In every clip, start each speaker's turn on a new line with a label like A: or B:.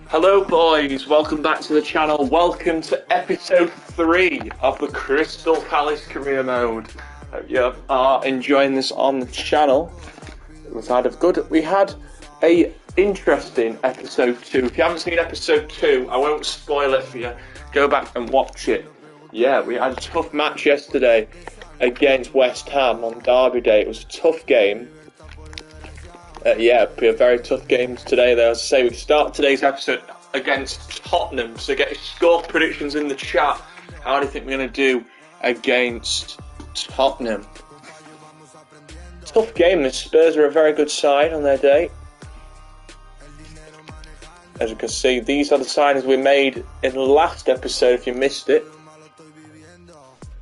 A: Hello boys, welcome back to the channel. Welcome to episode 3 of the Crystal Palace career mode. Hope you are enjoying this on the channel. We had a interesting episode 2. If you haven't seen episode 2, I won't spoil it for you. Go back and watch it. Yeah, we had a tough match yesterday against West Ham on Derby Day. It was a tough game. It'll be a very tough game today, though. As I say, we start today's episode against Tottenham, so get your score predictions in the chat. How do you think we're going to do against Tottenham? Tough game. The Spurs are a very good side on their day. As you can see, these are the signings we made in the last episode, if you missed it.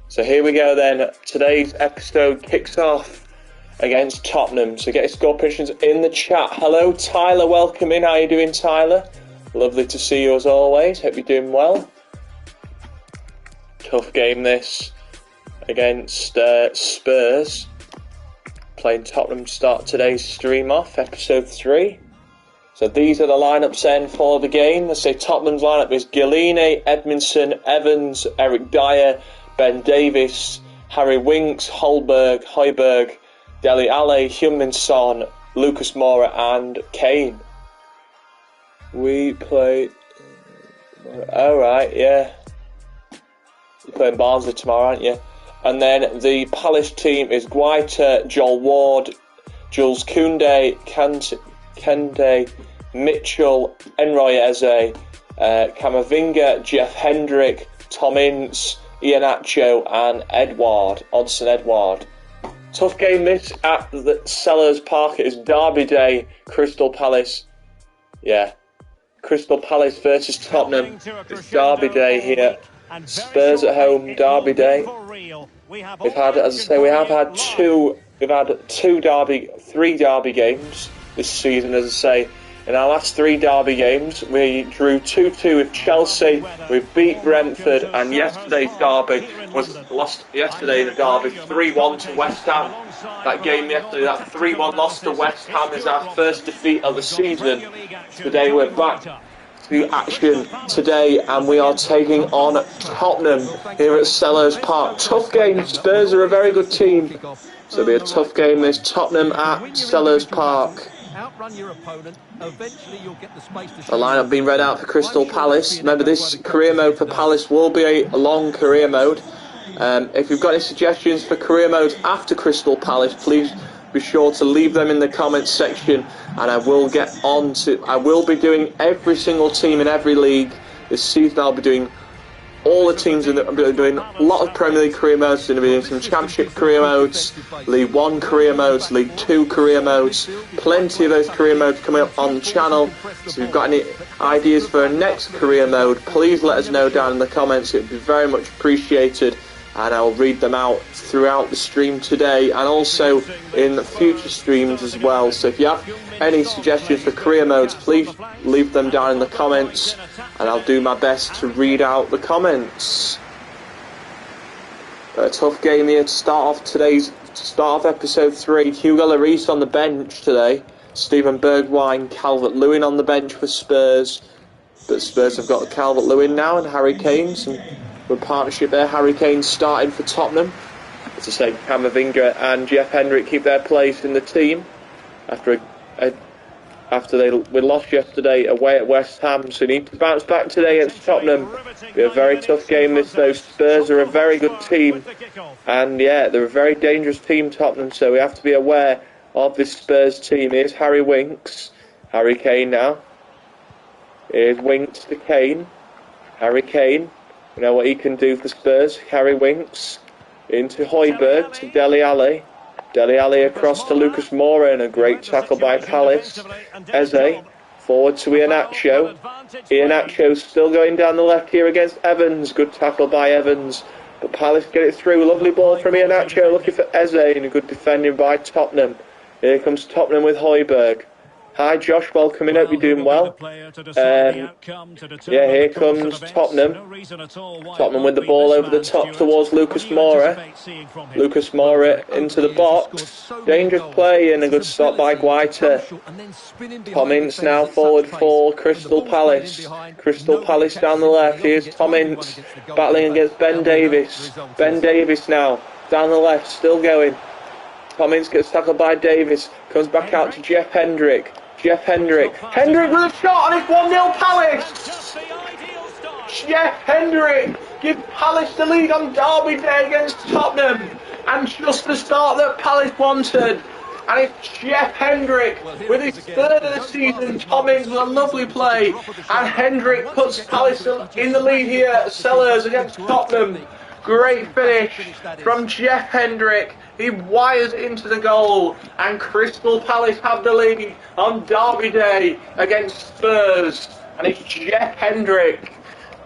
A: So here we go then. Today's episode kicks off against Tottenham. So get your score predictions in the chat. Hello Tyler, welcome in. How are you doing, Tyler? Lovely to see you as always. Hope you're doing well. Tough game this against Spurs. Playing Tottenham to start today's stream off, episode 3. So these are the lineups then for the game. Let's say Tottenham's lineup is Galini, Edmondson, Evans, Eric Dyer, Ben Davies, Harry Winks, Højbjerg, Dele Alli, Heung-min Son, Lucas Moura and Kane. We play... Alright, yeah. You're playing Barnsley tomorrow, aren't you? And then the Palace team is Guaita, Joel Ward, Jules Koundé, Kende, Mitchell, Enroy Eze, Camavinga, Jeff Hendrick, Tom Ince, Iheanacho and Odsonne Edouard. Tough game this at the Sellers Park. It is Derby Day, Crystal Palace. Yeah, Crystal Palace versus Tottenham. It's Derby Day here. Spurs at home, Derby Day. We've had, as I say, we have had three Derby games this season, as I say. In our last 3 Derby games, we drew 2-2 with Chelsea, we beat Brentford, and yesterday's Derby was lost. Yesterday the Derby 3-1 to West Ham. That game yesterday, that 3-1 loss to West Ham, is our first defeat of the season. Today we're back to action today, and we are taking on Tottenham here at Sellers Park. Tough game. Spurs are a very good team, so it'll be a tough game. This Tottenham at Sellers Park.
B: Outrun your opponent. Eventually you'll get the space to...
A: The lineup being read out for Crystal Palace. Remember, this career mode for Palace will be a long career mode. If you've got any suggestions for career modes after Crystal Palace, please be sure to leave them in the comments section, and I will be doing every single team in every league this season. I'll be doing all the teams I'm doing a lot of Premier League career modes. I'm going to be doing some Championship career modes, League 1 career modes, League 2 career modes. Plenty of those career modes coming up on the channel. So if you've got any ideas for a next career mode, please let us know down in the comments. It would be very much appreciated, and I'll read them out throughout the stream today and also in future streams as well. So if you have any suggestions for career modes, please leave them down in the comments, and I'll do my best to read out the comments. A tough game here to start off episode 3. Hugo Lloris on the bench today. Steven Bergwijn, Calvert-Lewin on the bench for Spurs. But Spurs have got Calvert-Lewin now and Harry Kane. Some good partnership there. Harry Kane starting for Tottenham. As I say, Camavinga and Jeff Hendrick keep their place in the team after we lost yesterday away at West Ham, so we need to bounce back today against Tottenham. Be a very tough game this though. Spurs are a very good team, and yeah, they're a very dangerous team, Tottenham, so we have to be aware of this Spurs team. Here's Harry Winks, Harry Kane now. Here's Winks to Kane, Harry Kane. You know what he can do for Spurs. Harry Winks into Højbjerg to Dele Alli. Dele Alli across to Lucas Moura, and a great tackle by Palace. Eze forward to Iheanacho. Iheanacho still going down the left here against Evans. Good tackle by Evans, but Palace get it through. Lovely ball from Iheanacho, looking for Eze, and a good defending by Tottenham. Here comes Tottenham with Højbjerg. Hi Josh, welcome in, hope you're doing well. Yeah, here comes Tottenham. Tottenham with the ball over the top towards Lucas Moura. Lucas Moura into the box. Dangerous play and a good stop by Guaita. Tom Ince now forward for Crystal Palace. Crystal Palace down the left. Here's Tom Ince battling against Ben Davies. Ben Davies now down the left, still going. Tom Ince gets tackled by Davies. Comes back out to Jeff Hendrick. Jeff Hendrick. Hendrick with a shot and it's 1-0 Palace. Jeff Hendrick gives Palace the lead on Derby Day against Tottenham. And just the start that Palace wanted. And it's Jeff Hendrick with his third of the season. Tom Ince with a lovely play. And Hendrick puts Palace in the lead here at Sellers against Tottenham. Great finish from Jeff Hendrick. He wires into the goal, and Crystal Palace have the lead on Derby Day against Spurs. And it's Jeff Hendrick,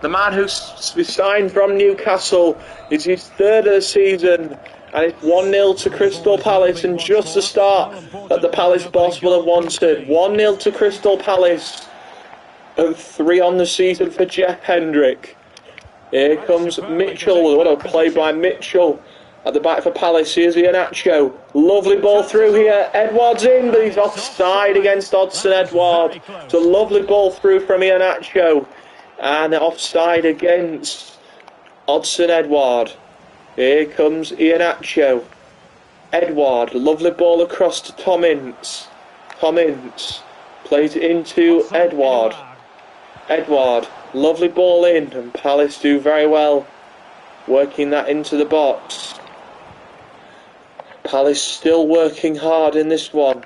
A: the man who's signed from Newcastle. It's his third of the season, and it's 1-0 to Crystal Palace, and just the start that the Palace boss will have wanted. 1-0 to Crystal Palace, and 3 on the season for Jeff Hendrick. Here comes Mitchell. What a play by Mitchell at the back for Palace. Here's Iheanacho. Lovely ball through here. Edouard's in, but he's offside against Odsonne Edouard. It's a lovely ball through from Iheanacho. And offside against Odsonne Edouard. Here comes Iheanacho. Edouard. Lovely ball across to Tom Ince. Tom Ince plays it into Edouard. Edouard. Lovely ball in, and Palace do very well working that into the box. Palace still working hard in this one.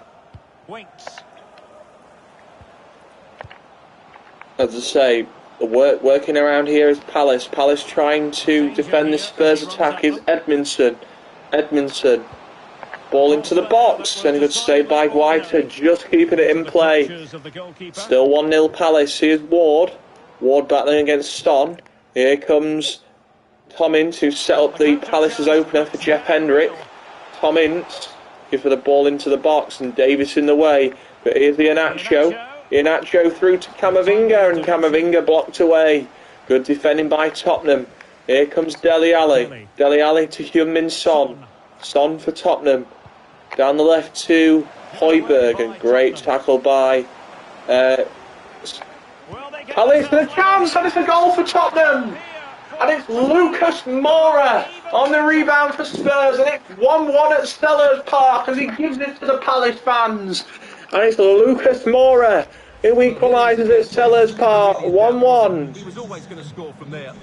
A: As I say, the working around here is Palace. Palace trying to defend the Spurs attack is Edmondson. Edmondson. Ball into the box, and a good save by Guaita, just keeping it in play. Still 1-0 Palace. Here's Ward. Ward battling against Son. Here comes Tom Ince, who set up the Palace's opener for Jeff Hendrick. Tom Ince gives the ball into the box, and Davis in the way. But here's Iheanacho. Iheanacho through to Camavinga, and Camavinga blocked away. Good defending by Tottenham. Here comes Dele Alli. Dele Alli to Heung-min Son. Son for Tottenham. Down the left to Højbjerg, and great tackle by Palace for the chance, and it's a goal for Tottenham. And it's Lucas Moura on the rebound for Spurs, and it's 1-1 at Sellers Park as he gives it to the Palace fans. And it's Lucas Moura who equalises at Sellers Park, 1-1.
B: He was always going to score from there.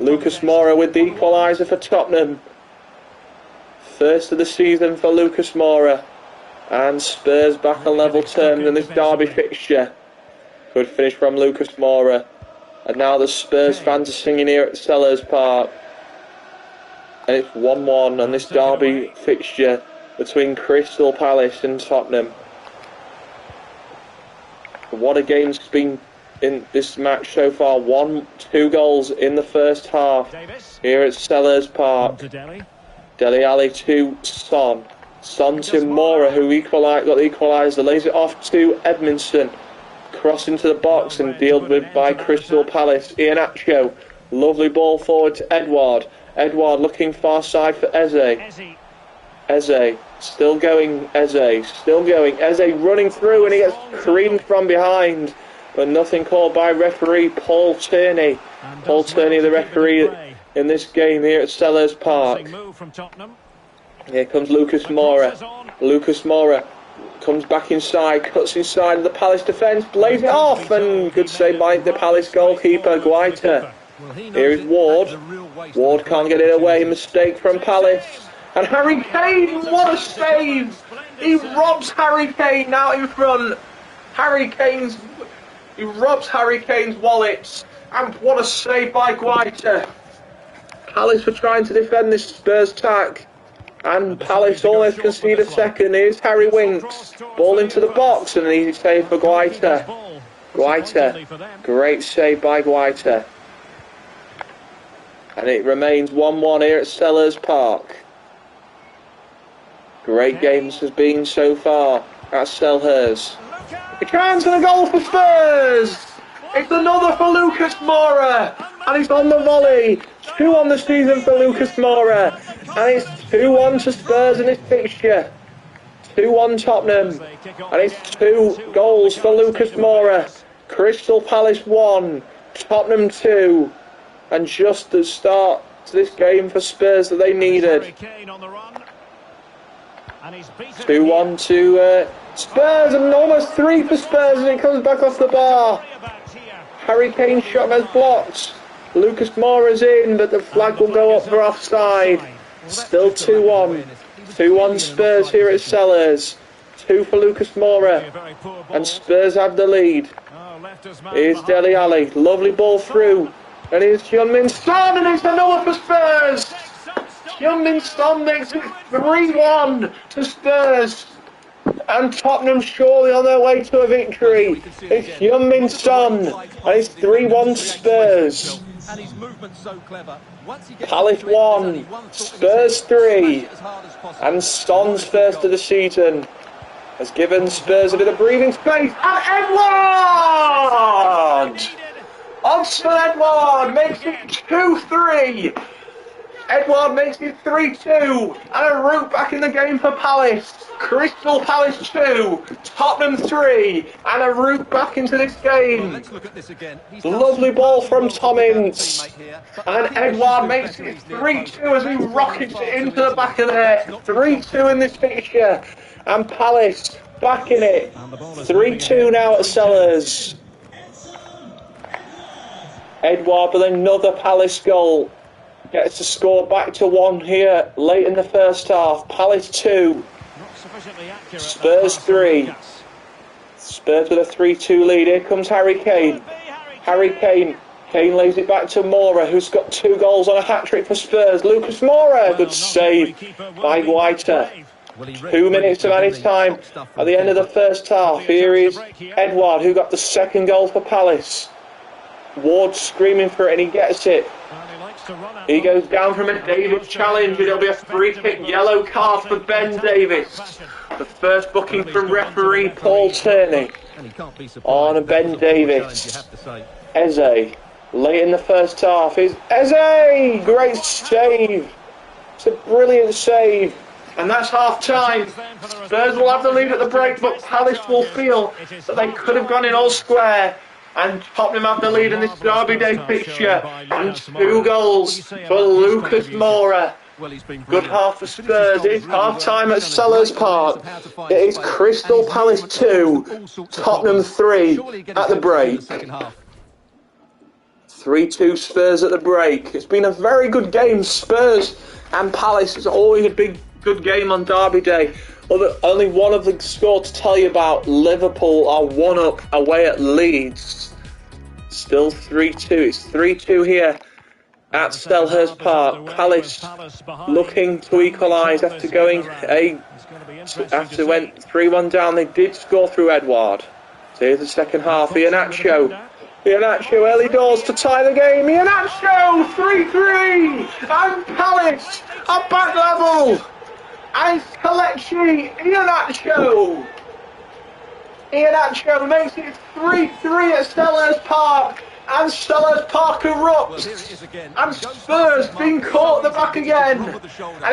A: Lucas Moura with the equaliser for Tottenham. First of the season for Lucas Moura. And Spurs back on level terms in this derby fixture. Good finish from Lucas Moura. And now the Spurs fans are singing here at Sellers Park. And it's 1-1 on this derby fixture between Crystal Palace and Tottenham. What a game's been in this match so far. 2 goals in the first half here at Sellers Park. Dele Alli to Son. Son to Moura, who got the equaliser. Lays it off to Edmondson. Cross into the box and dealt with by Crystal Palace. Iheanacho. Lovely ball forward to Edouard. Edouard looking far side for Eze. Eze. Still going. Eze. Still going. Eze running through, and he gets creamed from behind. But nothing called by referee Paul Tierney. Paul Tierney, the referee in this game here at Sellers Park. Here comes Lucas Moura. Lucas Moura comes back inside, cuts inside of the Palace defence, blaze it off, and good save by the Palace goalkeeper, Guaita. Here is Ward. Ward can't get it away, mistake from Palace. And Harry Kane, what a save! He robs Harry Kane now in front. He robs Harry Kane's wallets. And what a save by Guaita. Palace were trying to defend this Spurs attack. And Palace almost concede a second. Here's Harry Winks. Ball into the box, and an easy save for Guaita. Guaita. Great save by Guaita. And it remains 1-1 here at Sellers Park. Great games has been so far. at Selhurst. A chance and a goal for Spurs! It's another for Lucas Moura, and it's on the volley. 2 on the season for Lucas Moura, and it's 2-1 to Spurs in this fixture. 2-1 Tottenham, and it's 2 goals for Lucas Moura. Crystal Palace 1, Tottenham 2, and just the start to this game for Spurs that they needed. 2-1 to Spurs, and almost 3 for Spurs, and it comes back off the bar. Harry Kane's shot has blocked. Lucas Moura's in, but the flag will go up for offside. Still 2-1. 2-1 Spurs here at Sellers. 2 for Lucas Moura. And Spurs have the lead. Here's Dele Alli. Lovely ball through. And here's Heung-min Son, and it's another for Spurs. Heung-min Son makes it 3-1 to Spurs. And Tottenham surely on their way to a victory. It's Heung-min Son, and it's 3-1 Spurs. Palace 1, Spurs 3, and Son's first of the season has given Spurs a bit of breathing space. And Edouard! Oxford Edouard makes it 2-3. Edouard makes it 3-2, and a route back in the game for Palace. Crystal Palace 2, Tottenham 3, and a route back into this game.
B: Let's look at this again.
A: Lovely ball from Tom Ince, and Edouard makes it 3-2 as he rockets it into the back of the net. 3-2 in this fixture, and Palace back in it. 3-2 now at Sellers. Edouard with another Palace goal. Gets the score back to 1 here late in the first half. Palace 2, Spurs 3. Spurs with a 3-2 lead. Here comes Harry Kane. Harry Kane. Kane lays it back to Moura, who's got 2 goals on a hat-trick for Spurs. Lucas Moura, good save by Whiter. 2 minutes of added time at the end of the first half. Here is Edouard, who got the second goal for Palace. Ward screaming for it, and he gets it. He goes down from a Davis challenge, and it'll be a free-kick yellow card for Ben Davis. The first booking from referee Paul Turney on Ben Davis. Eze, late in the first half, is Eze! Great save. It's a brilliant save. And that's half-time. Spurs will have the lead at the break, but Palace will feel that they could have gone in all square. And Tottenham have the lead in this Derby Day fixture. And 2 goals for Lucas Moura. Good half for Spurs. It's half-time at Sellers Park. It is Crystal Palace 2, Tottenham 3 at the break. 3-2 Spurs at the break. It's been a very good game. Spurs and Palace is always a good game on Derby Day. Only one of the score to tell you about. Liverpool are 1-up away at Leeds. Still 3-2. It's 3-2 here at Selhurst Park. Palace looking to equalise after went 3-1 down. They did score through Edouard. So here's the second half. Iheanacho, early doors to tie the game. Iheanacho, 3-3, and Palace are back level. And Kelechi Iheanacho makes it 3-3 at Selhurst Park, and Selhurst Park erupts, and Spurs being caught at the back again, and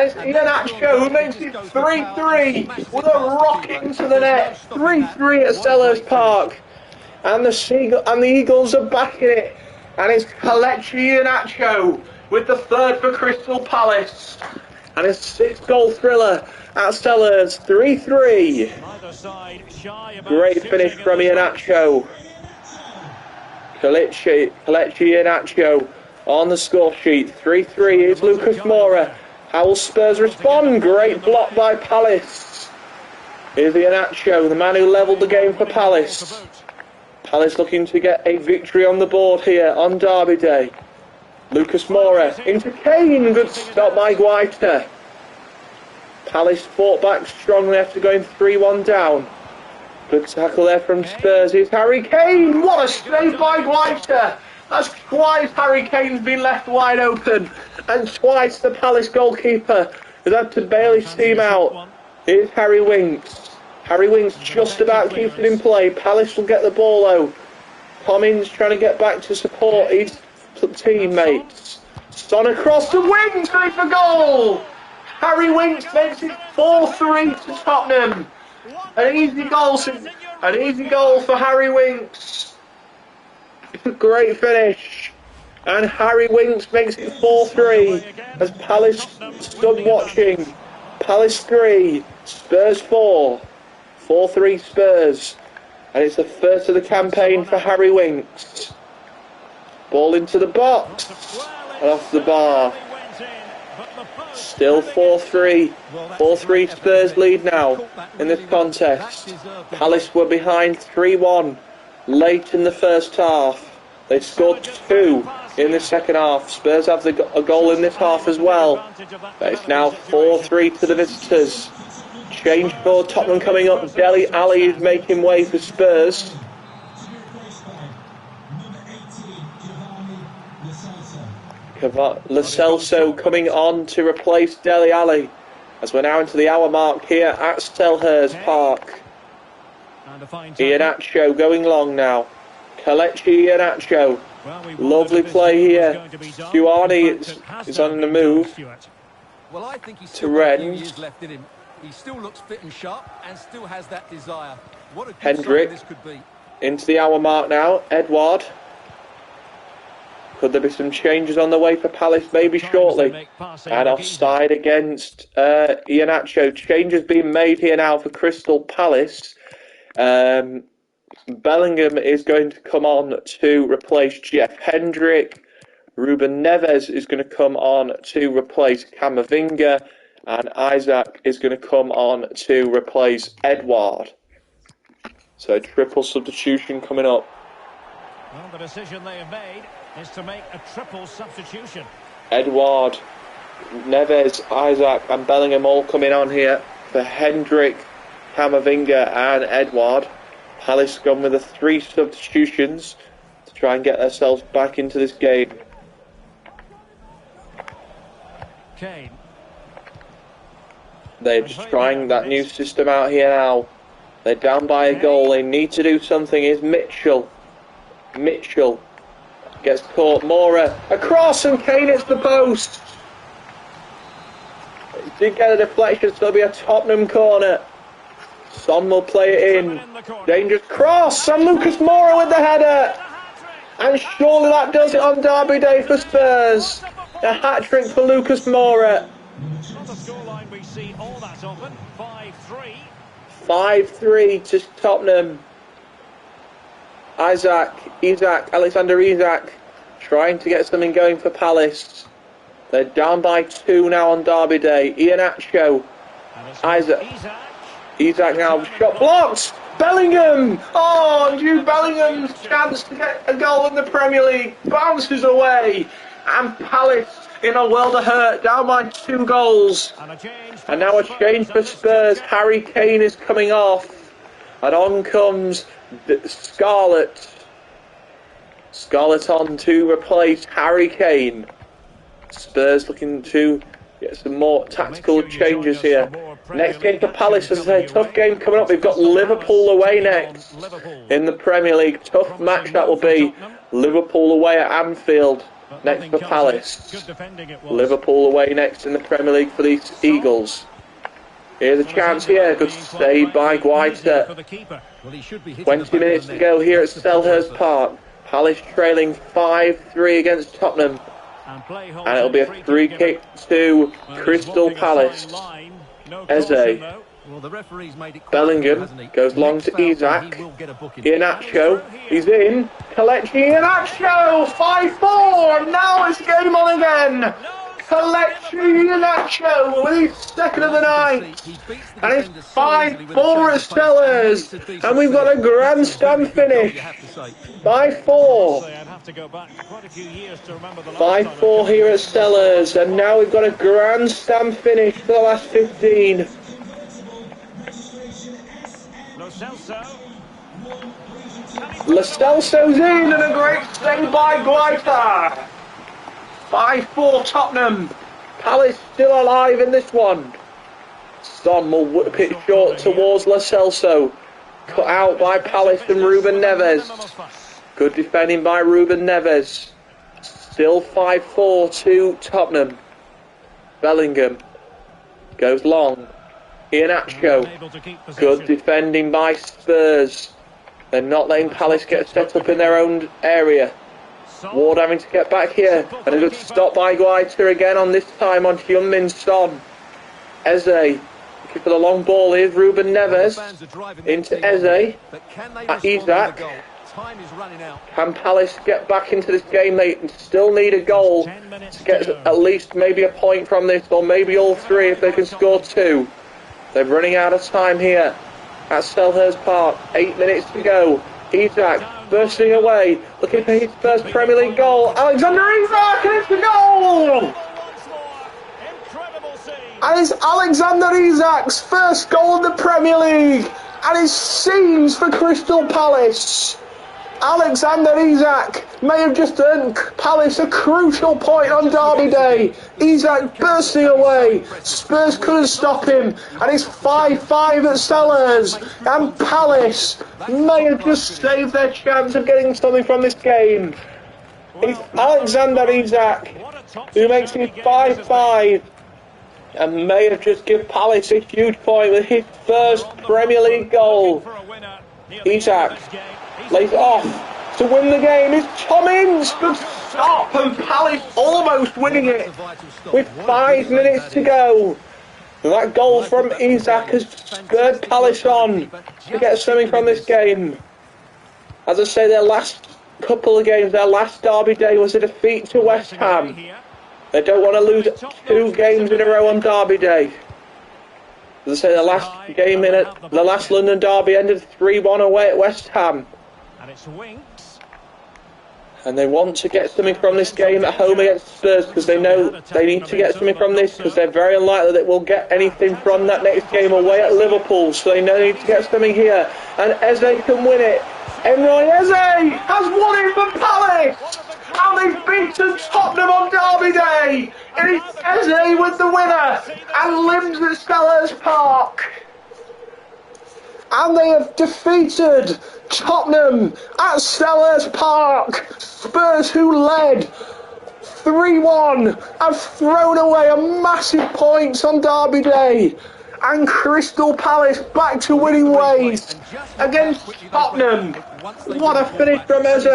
A: it's Iheanacho who makes it 3-3 with a rocket into the net. 3-3 at Selhurst Park, and the Eagles are back in it, and it's Kelechi Iheanacho with the third for Crystal Palace. And a 6-goal thriller at Sellers, 3-3. Great finish from Iheanacho. Kelechi Iheanacho on the score sheet, 3-3. Here's Lucas Moura. How will Spurs respond? Great block by Palace. Here's Iheanacho, the man who levelled the game for Palace. Palace looking to get a victory on the board here on Derby Day. Lucas Moura into Kane, good stop by Whiter. Palace fought back strongly after going 3-1 down. Good tackle there from Spurs. Here's Harry Kane, what a save by Whiter. That's twice Harry Kane's been left wide open, and twice the Palace goalkeeper has had to bail his team out. Here's Harry Winks. Harry Winks just about keeps it in play. Palace will get the ball though. Cummins trying to get back to support his teammates. Son across the wings, going for goal! Harry Winks makes it 4-3 to Tottenham. An easy goal for Harry Winks. Great finish. And Harry Winks makes it 4-3 as Palace stood watching. Palace 3, Spurs 4. 4-3 Spurs. And it's the first of the campaign for Harry Winks. Ball into the box. And off the bar. Still 4-3. 4-3 Spurs lead now in this contest. Palace were behind 3-1 late in the first half. They scored 2 in the second half. Spurs have a goal in this half as well. But it's now 4-3 to the visitors. Change for Tottenham coming up. Dele Alli is making way for Spurs. Lo Celso coming on to replace Dele Alli as we're now into the hour mark here at Selhurst Park. Iheanacho going long now. Kelechi Iheanacho. Lovely play here. Stuani is on the move to Rennes.
B: He still looks fit and sharp and still has that desire. What a good
A: Hendrick
B: this could be.
A: Into the hour mark now. Edouard. Could there be some changes on the way for Palace maybe shortly? And offside against Iheanacho. Changes being made here now for Crystal Palace. Bellingham is going to come on to replace Jeff Hendrick. Ruben Neves is going to come on to replace Camavinga. And Isaac is going to come on to replace Edouard. So a triple substitution coming up.
C: Well, the decision they have made is to make a triple substitution.
A: Edouard, Neves, Isaac and Bellingham all coming on here for Hendrick, Camavinga and Edouard. Palace gone with the 3 substitutions to try and get themselves back into this game.
C: Kane.
A: They're just trying that new system out here now. They're down by a goal. They need to do something. Is Mitchell. Mitchell gets caught. Mora across and Kane hits the post. He did get a deflection, so there'll be a Tottenham corner. Son will play it in. Dangerous cross and Lucas Moura with the header. And surely that does it on Derby Day for Spurs. A hat-trick for Lucas Moura.
C: Not a scoreline we see all that often. 5-3.
A: 5-3 to Tottenham. Alexander Isak trying to get something going for Palace. They're down by 2 now on Derby Day. Iheanacho. Isak now, shot blocked. Bellingham! Oh, Jude Bellingham's chance to get a goal in the Premier League bounces away. And Palace in a world of hurt, down by 2 goals. And now a change for Spurs. Harry Kane is coming off. And on comes Scarlett. Scarlett on to replace Harry Kane. Spurs looking to get some more tactical changes here. Next game for Palace, as I say, tough game coming up. We've got Liverpool away next in the Premier League. Tough match that will be. Liverpool away at Anfield next for Palace. Liverpool away next in the Premier League for these Eagles. Here's a chance here. Good save by Guaita. 20 minutes to go here at Selhurst Park. Palace trailing 5-3 against Tottenham. And it'll be a free kick to Crystal Palace. Eze. Bellingham goes long to Isak. Iheanacho. He's in. Kelechi Iheanacho. 5-4. And now it's game on again. Kelechi Iheanacho with his second of the night. And it's 5-4 at Selhurst. And we've got a grandstand finish. 5-4. 5-4 here at Selhurst. And now we've got a grandstand finish for the last 15. Lo Celso's in and a great save by Guaita. 5-4 Tottenham. Palace still alive in this one. Son will whip it short towards Lo Celso. Cut out by Palace and Ruben Neves. Good defending by Ruben Neves. Still 5-4 to Tottenham. Bellingham goes long. Iheanacho. Good defending by Spurs. They're not letting Palace get set up in their own area. Ward having to get back here. And a good stop by Guaita again on this time on Heung-min Son. Eze looking for the long ball. Here's Ruben Neves. Into Eze. At Isak. Can Palace get back into this game? They still need a goal to get at least maybe a point from this, or maybe all three if they can score two. They're running out of time here at Selhurst Park. 8 minutes to go. Isak bursting away, looking for his first Premier League goal. Alexander Isak, and it's the goal! And it's Alexander Isak's first goal in the Premier League, and it seems for Crystal Palace. Alexander Isak may have just earned Palace a crucial point on Derby Day. Isak bursting away. Spurs couldn't stop him. And it's 5-5 at Selhurst. And Palace may have just saved their chance of getting something from this game. It's Alexander Isak who makes it 5-5. And may have just given Palace a huge point with his first Premier League goal. Isak lays off to win the game. It's Tom Ince, good stop, and Palace almost winning it with 5 minutes to go. And that goal from Isak has spurred Palace on to get something from this game. As I say, their last couple of games, their last Derby Day was a defeat to West Ham. They don't want to lose 2 games in a row on Derby Day. As I say, the last game in it, the last London Derby ended 3-1 away at West Ham.
C: And it's Winks.
A: And they want to get something from this game at home against Spurs, because they know they need to get something from this, because they're very unlikely that we'll get anything from that next game away at Liverpool. So they know they need to get something here. And Eze can win it. Emre Eze has won it for Palace. And they've beaten Tottenham on Derby Day. It is Eze with the winner. And limbs at Selhurst Park. And they have defeated Tottenham at Selhurst Park. Spurs, who led 3-1, have thrown away a massive points on Derby Day. And Crystal Palace back to winning ways against Tottenham. What a finish from Eze.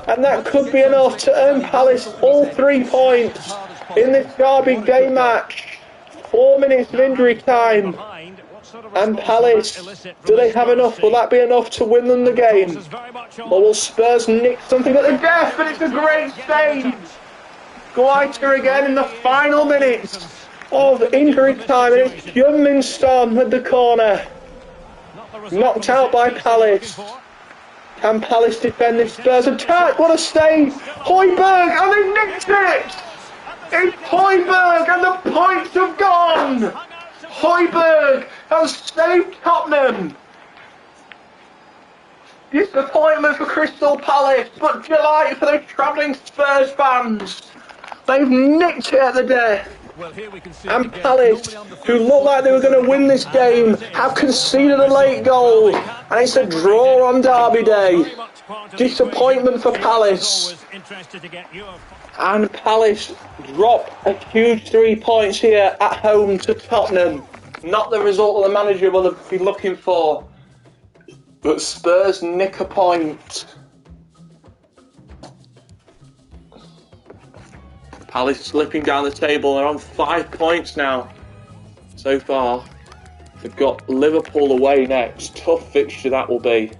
A: And that could be enough to earn Palace all 3 points in this Derby Day match. 4 minutes of injury time. And Palace, do they have enough? Will that be enough to win them the game? Or will Spurs nick something at the death? But it's a great save. Guaita again in the final minutes of injury time. And it's Heung-min Son with the corner. Knocked out by Palace. Can Palace defend this Spurs attack? What a save! Højbjerg, and they nicked it! It's Højbjerg, and the points have gone! Højbjerg has saved Tottenham. Disappointment for Crystal Palace, but delight for the travelling Spurs fans. They've nicked it at the death. And Palace, who looked like they were going to win this game, have conceded a late goal. And it's a draw on Derby Day. Disappointment for Palace. And Palace drop a huge 3 points here at home to Tottenham. Not the result the manager will be looking for. But Spurs nick a point. Palace slipping down the table. They're on 5 points now so far. They've got Liverpool away next. Tough fixture that will be.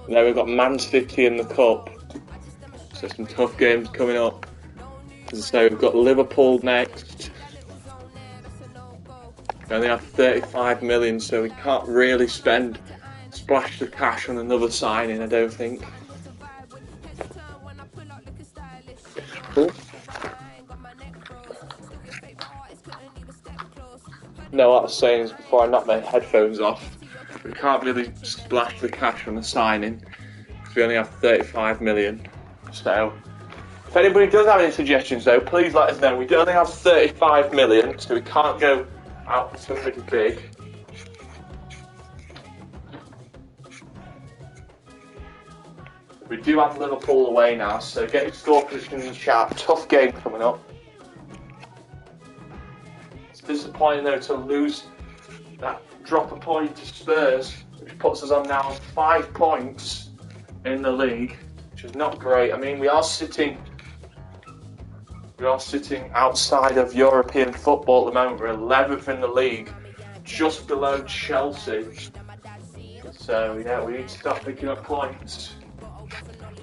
A: And then we've got Man City in the Cup. So some tough games coming up. As I say, we've got Liverpool next. We only have 35 million, so we can't really splash the cash on another signing, I don't think. Cool. No, what I was saying is before I knocked my headphones off, we can't really splash the cash on the signing because we only have 35 million. So, if anybody does have any suggestions though, please let us know. We only have 35 million, so we can't go out for somebody big. We do have Liverpool away now, so get your score position in the chat. Tough game coming up. It's disappointing though to lose that drop a point to Spurs, which puts us on now 5 points in the league, which is not great. I mean, we are sitting outside of European football at the moment. We're 11th in the league, just below Chelsea. So yeah, we need to start picking up points.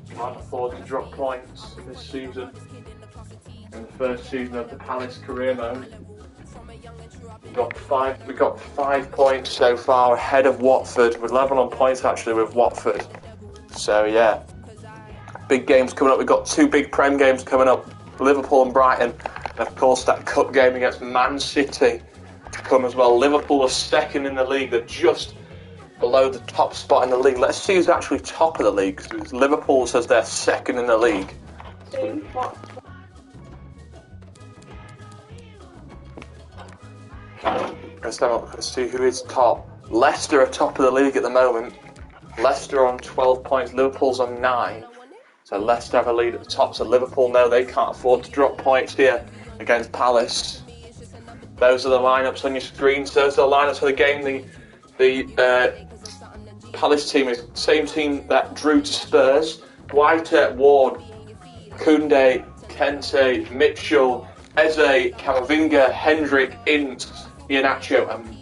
A: We can't afford to drop points in this season. In the first season of the Palace career mode, we got 5 points so far ahead of Watford. We're level on points actually with Watford. So yeah, big games coming up. We've got 2 big Prem games coming up: Liverpool and Brighton, and of course that cup game against Man City to come as well. Liverpool are second in the league. They're just below the top spot in the league. Let's see who's actually top of the league. Liverpool says they're second in the league. Let's see who is top. Leicester are top of the league at the moment. Leicester on 12 points, Liverpool's on 9. So Leicester have a lead at the top. So Liverpool know they can't afford to drop points here against Palace. Those are the lineups on your screens. Those are the lineups for the game. The Palace team is the same team that drew to Spurs. White, Ward, Koundé, Kente, Mitchell, Eze, Camavinga, Hendrick, Ince, Iheanacho and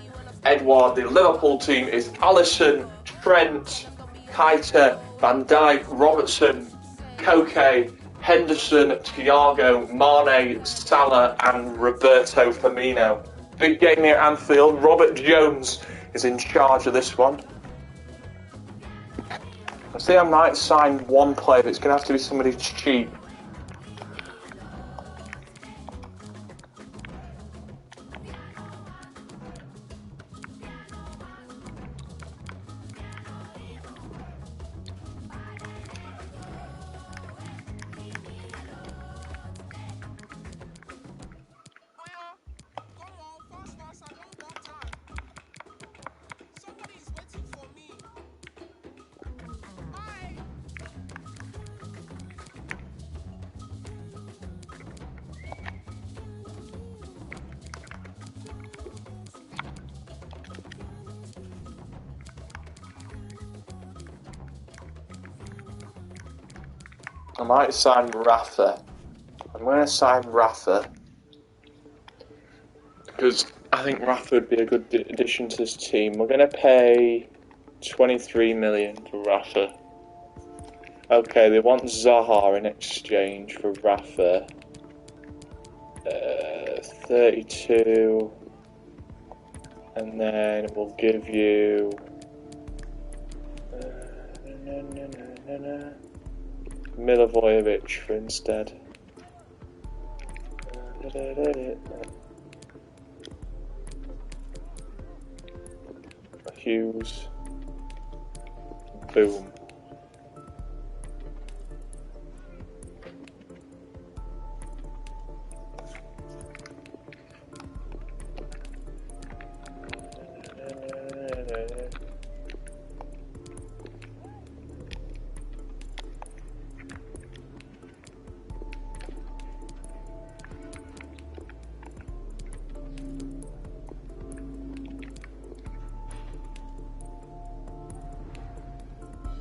A: Edouard. The Liverpool team is Alisson, Trent, Keita, Van Dijk, Robertson, Koke, Henderson, Thiago, Mane, Salah and Roberto Firmino. Big game here at Anfield. Robert Jones is in charge of this one. I say I might sign one player, but it's going to have to be somebody cheap. I might sign Rafa. I'm going to sign Rafa because I think Rafa would be a good addition to this team. We're going to pay 23 million for Rafa. Okay, they want Zaha in exchange for Rafa. 32, and then we'll give you Milivojevic for instead. Hughes. Boom.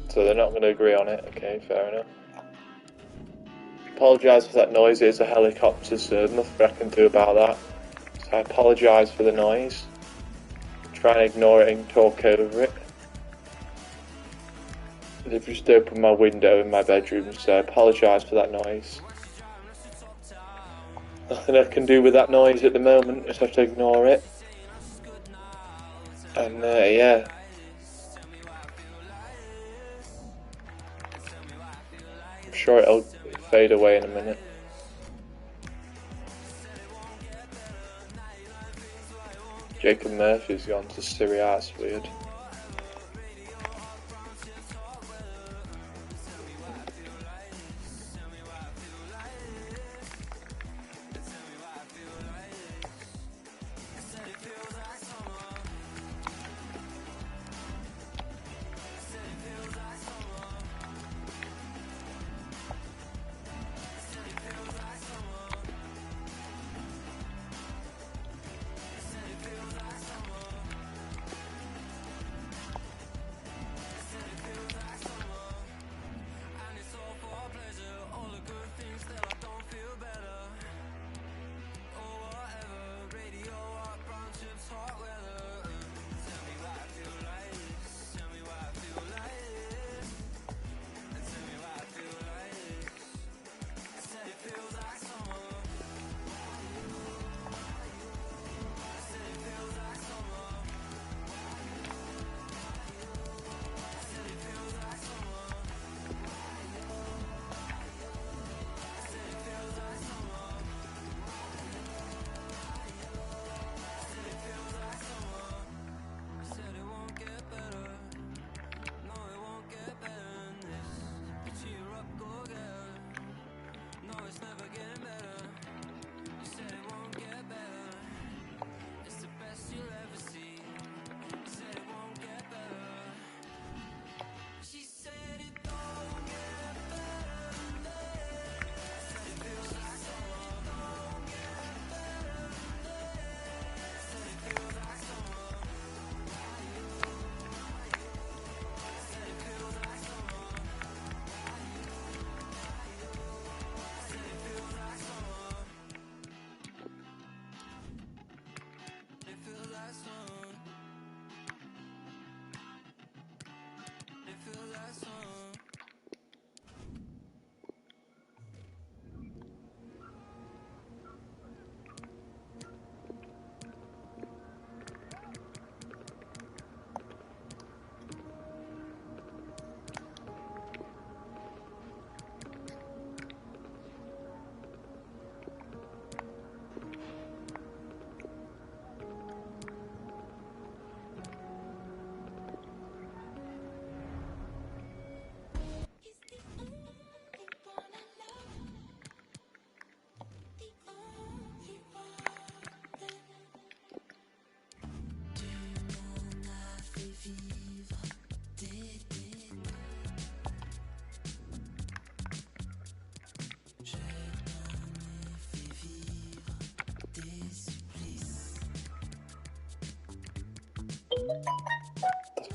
A: So they're not going to agree on it. Okay, fair enough. Apologise for that noise. It is a helicopter, so there's nothing I can do about that. So I apologise for the noise. Try and ignore it and talk over it. They've just opened my window in my bedroom, so I apologise for that noise. Nothing I can do with that noise at the moment, just have to ignore it. And yeah. I'm sure it'll fade away in a minute. Jacob Murphy's gone to Serie A, it's weird.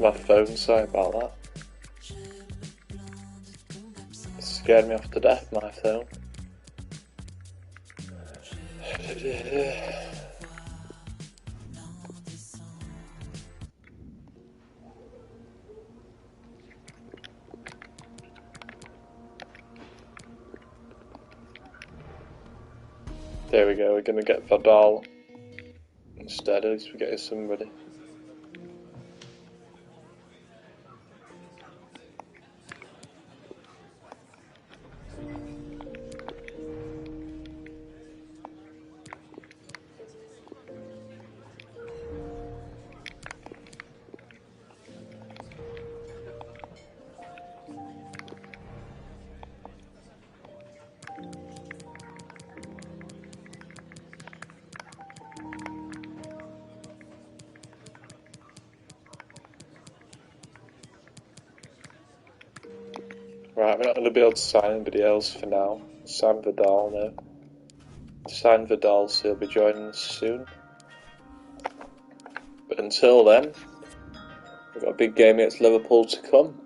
A: my phone, sorry about that. It scared me off to death, my phone. There we go, we're going to get Vidal instead, at least we're getting somebody. Right, we're not going to be able to sign anybody else for now. Sign Vidal now. Sign Vidal, so he'll be joining us soon. But until then, we've got a big game against Liverpool to come.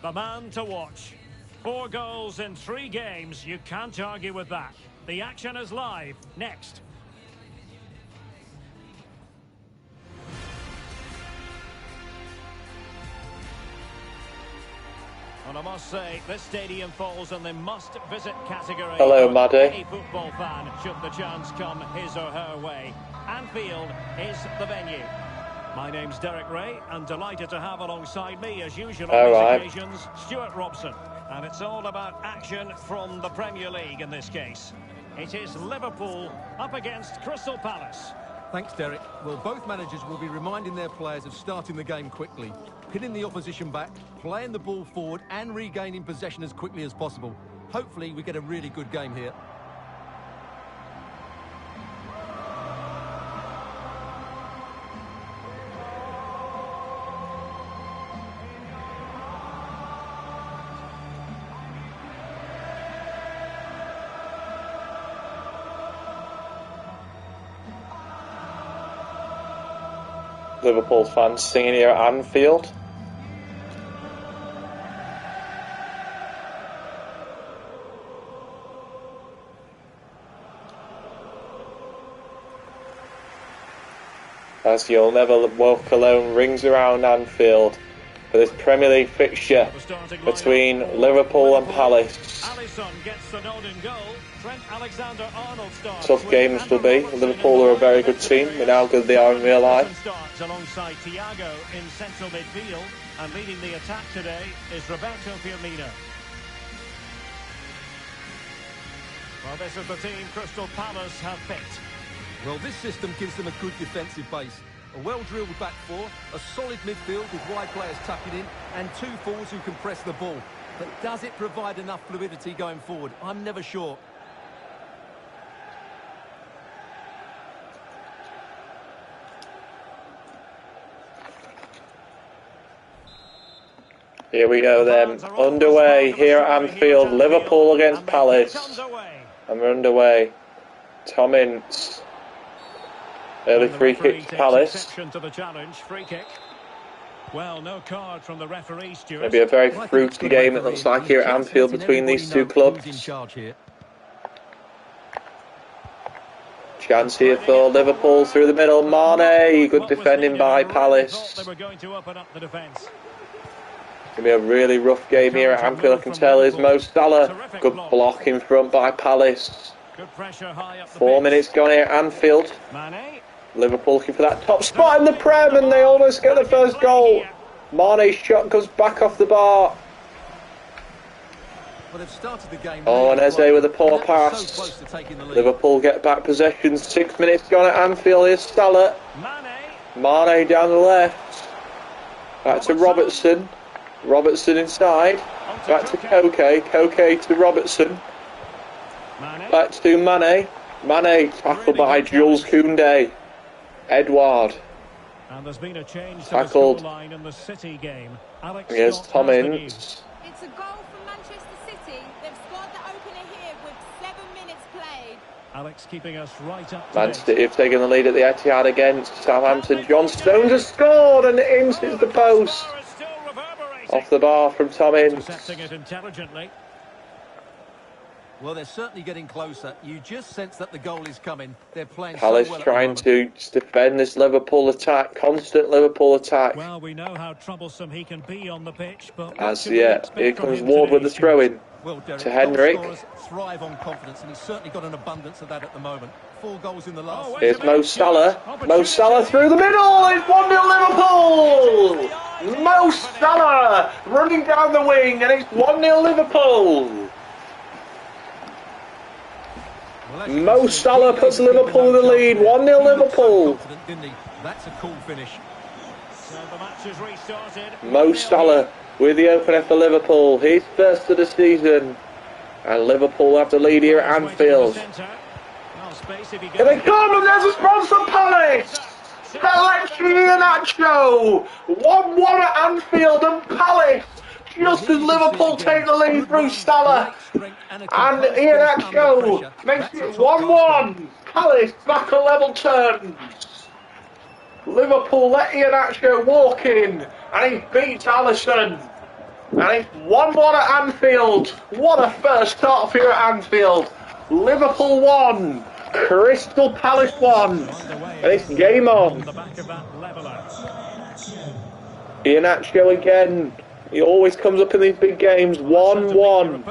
C: The man to watch. 4 goals in 3 games. You can't argue with that. The action is live. Next. And I must say, this stadium falls in the must-visit category.
A: Hello, Maddie.
C: Any football fan, should the chance come his or her way. Anfield is the venue. My name's Derek Ray, and delighted to have alongside me, as usual on these occasions, Stuart Robson. And it's all about action from the Premier League in this case. It is Liverpool up against Crystal Palace.
B: Thanks, Derek. Well, both managers will be reminding their players of starting the game quickly, pinning the opposition back, playing the ball forward and regaining possession as quickly as possible. Hopefully, we get a really good game here.
A: Liverpool fans singing here at Anfield. As You'll Never Walk Alone rings around Anfield for this Premier League fixture between Liverpool and Palace.
C: Gets the nod in goal. Trent Alexander-Arnold starts.
A: Tough games will be. Liverpool are a very good team. We know how good they are in real life.
C: Starts alongside Thiago in central midfield, and leading the attack today is Roberto Firmino. Well, this is the team Crystal Palace have picked.
B: Well, this system gives them a good defensive base. A well-drilled back four, a solid midfield with wide players tucking in, and 2 forwards who can press the ball. But does it provide enough fluidity going forward? I'm never sure.
A: Here we go then, underway here at Anfield, Liverpool against Palace, and we're underway. Tom Ince, early free kick to Palace.
C: Well, no card from the referee, Stuart.
A: Maybe a very fruity game it looks like here at Anfield between these two clubs. Chance here for Liverpool through the middle, Mane, good defending by Palace.
C: They were going to open up the defence.
A: It's going to be a really rough game here at Anfield, I can tell. Is Mo Salah. Good block in front by Palace. 4 minutes gone here at Anfield. Liverpool looking for that top spot in the Prem, and they almost get the first goal. Mane's shot goes back off the bar. Oh, and Eze with a poor pass. Liverpool get back possession. 6 minutes gone at Anfield. Here's Salah. Mane down the left. Back to Robertson. Robertson inside. Back to Koke. Koke to Robertson. Back to Mane. Mane tackled by Jules Koundé. Edouard.
C: And there's been a change to
A: tackled.
C: The scoreline in the City game.
A: Here's Tom Ince.
D: It's a goal for Manchester City. They've scored the opener here with 7 minutes played.
C: Alex keeping us right up to
A: Man
C: date.
A: City have taken the lead at the Etihad against Southampton. John Stones has scored and into the post. Off the bar from Tom Ince.
C: Intercepting it intelligently.
B: Well, they're certainly getting closer. You just sense that the goal is coming. They're playing
A: Palace
B: so well
A: trying
B: at the moment.
A: to defend this Liverpool attack. Constant Liverpool attack.
C: Well, we know how troublesome he can be on the pitch, but
A: As here comes Ward with the throw-in
B: Well, Derek,
A: to Henrik.
B: goal scorers thrive on confidence, and he's certainly got an abundance of that at the moment. 4 goals in the last.
A: Here's Mo Salah. Mo Salah through the middle. It's 1-0 Liverpool. Mo Salah running down the wing, and it's 1-0 Liverpool. Mo Salah puts Liverpool in the lead. 1-0 Liverpool.
B: That's a cool finish.
C: So the match has restarted.
A: Mo Salah with the opener for Liverpool. His first of the season. And Liverpool have the lead here at Anfield. Here they come, and there's a sponsor, Palace! Pellecci and Nacho! 1-1 at Anfield, and Palace, just as Liverpool take the lead through Salah. And Iheanacho makes it 1-1. Palace back on level terms. Liverpool let Iheanacho walk in, and he beats Alisson. And it's 1-1 at Anfield. What a first start here at Anfield. Liverpool 1, Crystal Palace 1. And it's game on. Iheanacho again. He always comes up in these big games. 1-1.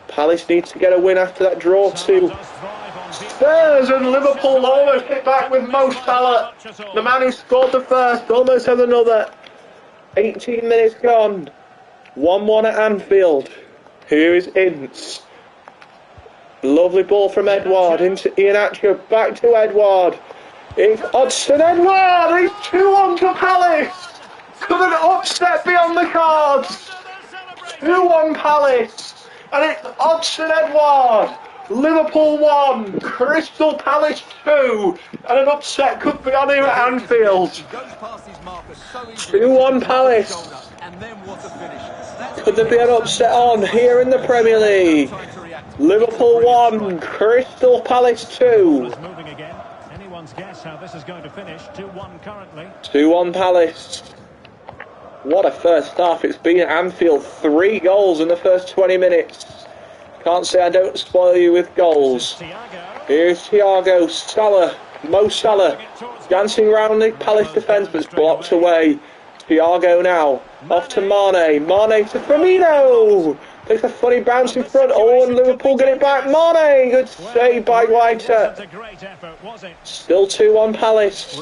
A: Palace needs to get a win after that draw too. Spurs and Liverpool almost hit back with Mo Salah. The man who scored the first almost has another. 18 minutes gone. 1-1 at Anfield. Here is Ince. Lovely ball from Edouard into Iheanacho. Back to Edouard. It's Odsonne Edouard. It's 2-1 to Palace. Could an upset be on the cards? 2-1 Palace. And it's Odsonne Edouard. Liverpool 1, Crystal Palace 2, and an upset could be on here at Anfield. 2-1 Palace. Could there be an upset on here in the Premier League? Liverpool 1, Crystal Palace 2.
C: Anyone's guess how this is going to finish. 2-1 currently.
A: 2-1 Palace. What a first half it's been at Anfield. 3 goals in the first 20 minutes. Can't say I don't spoil you with goals. Here's Thiago, Salah, Mo Salah, dancing around the Palace defence, but it's blocked away. Thiago now, off to Mane, Mane to Firmino. Takes a funny bounce in front, oh, and Liverpool get it back. Mane, good save by Whiter. Still 2-1 Palace.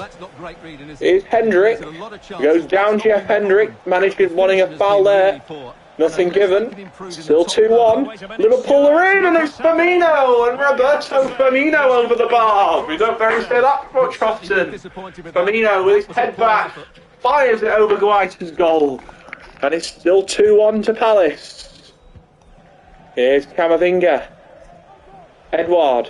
A: Here's Hendrik, goes down Jeff Hendrik, managing wanting a foul there. Nothing given. Still 2-1. Liverpool are in, and it's Firmino and Roberto Firmino over the bar. We don't very say that much often. Firmino with his head back fires it over Guaita's goal, and it's still 2-1 to Palace. Here's Camavinga. Edouard.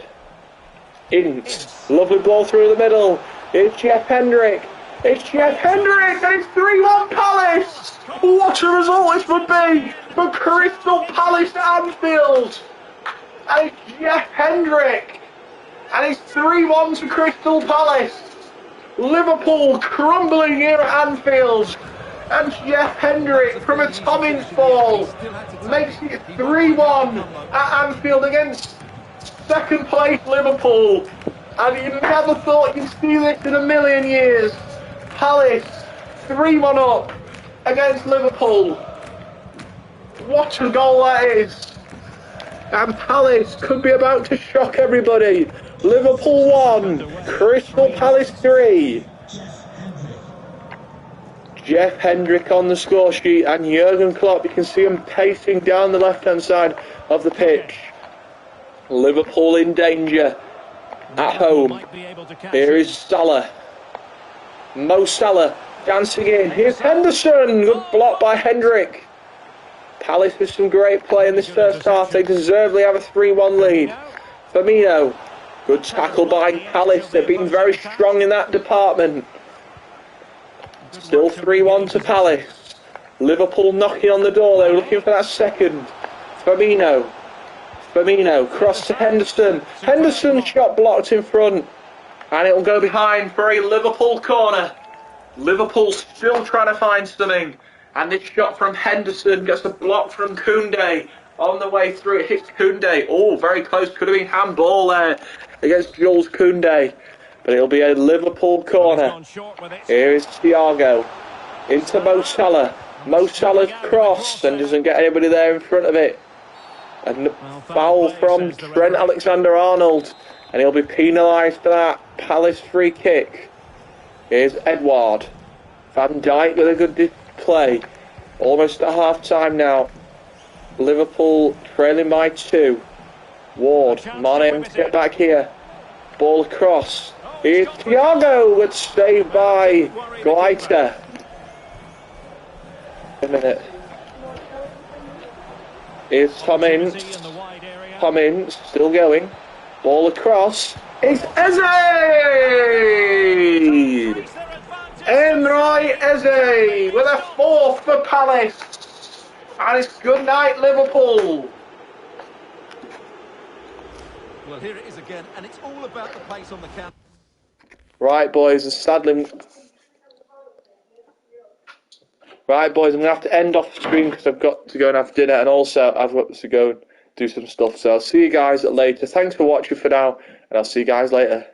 A: Ince. Lovely ball through the middle. Here's Jeff Hendrik. It's Jeff Hendrik, and it's 3-1 Palace. What a result this would be for Crystal Palace at Anfield. And it's Jeff Hendrik, and it's 3-1 to Crystal Palace. Liverpool crumbling here at Anfield, and Jeff Hendrik from a Tom Ince ball makes it 3-1 at Anfield against second place Liverpool. And you never thought you'd see this in a million years. Palace 3-1 up against Liverpool. What a goal that is. And Palace could be about to shock everybody. Liverpool 1, Crystal Palace 3. Jeff Hendrik on the score sheet, and Jurgen Klopp, you can see him pacing down the left-hand side of the pitch. Liverpool in danger at home. Here is Salah. Mo Salah dancing in. Here's Henderson. Good block by Hendrik. Palace with some great play in this first half. They deservedly have a 3-1 lead. Firmino. Good tackle by Palace. They've been very strong in that department. Still 3-1 to Palace. Liverpool knocking on the door. They were looking for that second. Firmino. Firmino, cross to Henderson. Henderson shot blocked in front. And it'll go behind for a Liverpool corner. Liverpool still trying to find something. And this shot from Henderson gets a block from Koundé. On the way through, it hits Koundé. Oh, very close. Could have been handball there against Jules Koundé. But it'll be a Liverpool corner. Here is Thiago. Into Mo Salah. Mo Salah's cross and doesn't get anybody there in front of it. And foul from Trent Alexander-Arnold. And he'll be penalised for that. Palace free kick. Here's Edouard. Van Dijk with a good display. Almost at half time now. Liverpool trailing by 2. Ward. Mane to get back here. Ball across. Here's Thiago. Good save by Gleiter. A minute. Here's Tom Ince. Tom Ince still going. Ball across. It's Eze! Emre Eze with a 4th for Palace. And it's good night, Liverpool.
B: Well, here it is again, and it's all about the pace on the counter.
A: Right, boys, and sadly... Right, boys, I'm going to have to end off the screen because I've got to go and have dinner, and also I've got to go and do some stuff. So I'll see you guys later. Thanks for watching for now, and I'll see you guys later.